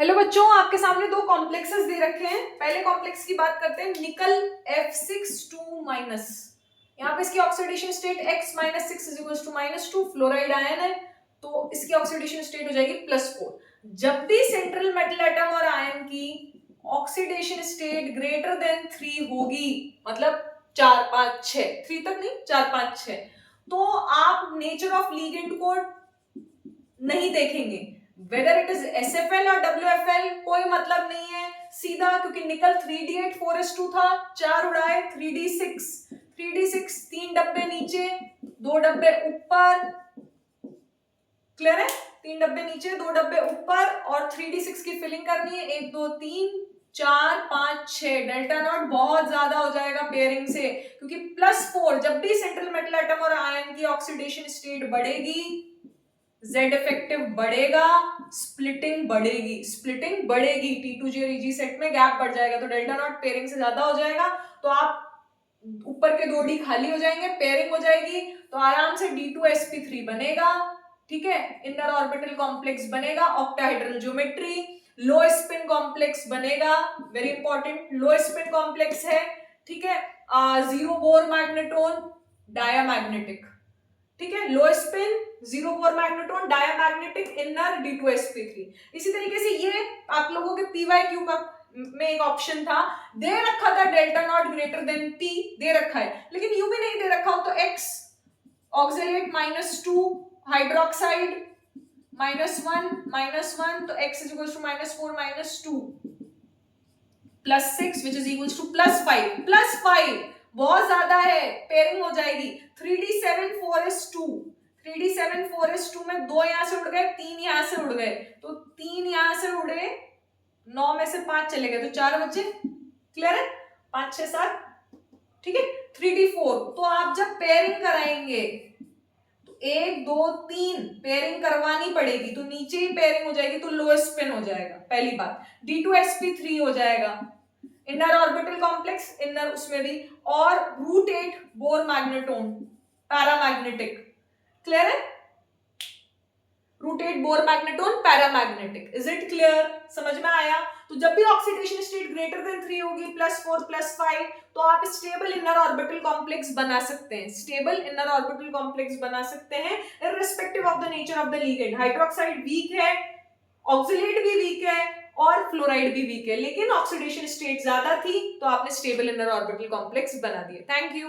Hello बच्चों, आपके सामने दो कॉम्प्लेक्सेस दे रखे हैं। पहले कॉम्प्लेक्स की बात करते हैं, निकल F6 2-। यहाँ पे इसकी oxidation state X - 6 = -2, fluoride ion है तो इसकी ऑक्सीडेशन स्टेट हो जाएगी +4। जब भी सेंट्रल मेटल एटम और आयन की ऑक्सीडेशन स्टेट ग्रेटर देन 3 होगी, मतलब 4 5 6, 3 तक नहीं, 4 5 6, तो आप नेचर ऑफ लिगेंड को नहीं देखेंगे। वेदर इट इज SFL और WFL कोई मतलब नहीं है, सीधा, क्योंकि निकल 3D8 4s2 था, 4 उड़ाए, 3D6 3 डब्बे नीचे 2 डब्बे ऊपर, क्लियर है? 3 डब्बे नीचे 2 डब्बे ऊपर और 3D6 की फिलिंग करनी है। 1 2 3 4 5 6, डेल्टा नॉट बहुत ज्यादा हो जाएगा पेयरिंग से, क्योंकि +4 जब भी सेंट्रल मेटल एटम और आयन की ऑक्सीडेशन स्टेट बढ़ेगी, Z इफेक्टिव बढ़ेगा, स्प्लिटिंग बढ़ेगी, T2G और EG सेट में गैप बढ़ जाएगा, तो डेल्टा नॉट पेयरिंग से ज्यादा हो जाएगा, तो आप ऊपर के 2D खाली हो जाएंगे, पेयरिंग हो जाएगी, तो आराम से D2sp3 बनेगा। ठीक है, इनर ऑर्बिटल कॉम्प्लेक्स बनेगा, octahedral geometry, low spin complex बनेगा, very important, low spin complex है। ठीक है, 0 बोर मैग्नेटोन डायामैग्नेटिक, ठीक है, low spin 0 Bohr magneton diamagnetic, inner D2sp3। इसी तरीके से ये आप लोगों के PYQ का में एक ऑप्शन था, दे रखा था delta not greater than P, दे रखा है, लेकिन यू भी नहीं दे रखा हो तो X ऑक्सिलेट -2 हाइड्रोक्साइड -1 तो X = -4 -2 +6 which is equals to +5 बहुत ज्यादा है, पेयरिंग हो जाएगी। 3D7 4s2 में 2 यहां से उड़ गए, 3 यहां से उड़ गए, तो 3 यहां से उड़े, 9 में से 5 चले गए, तो 4 बचे, क्लियर है? 5 6 7, ठीक है। 3D4 तो आप जब पेयरिंग कराएंगे तो 1 2 3 पेयरिंग करवानी पड़ेगी, तो नीचे ही पेयरिंग हो जाएगी, तो लो स्पिन हो जाएगा, पहली बात। D2sp3 हो जाएगा, इनर ऑर्बिटल कॉम्प्लेक्स, इनर उसमें भी, और root 8 Bohr magneton paramagnetic, clear है? Root 8 Bohr magneton paramagnetic, is it clear? समझ में आया? तो जब भी ऑक्सीडेशन स्टेट ग्रेटर देन 3 होगी, +4 +5, तो आप स्टेबल इनर ऑर्बिटल कॉम्प्लेक्स बना सकते हैं, स्टेबल इनर ऑर्बिटल कॉम्प्लेक्स बना सकते हैं, irrespective of the nature of the ligand. Hydroxide weak है, ऑक्सिलेट भी वीक है और फ्लोराइड भी वीक है, लेकिन ऑक्सीडेशन स्टेट ज्यादा थी, तो आपने स्टेबल इनर ऑर्बिटल कॉम्प्लेक्स बना दिए। Thank you.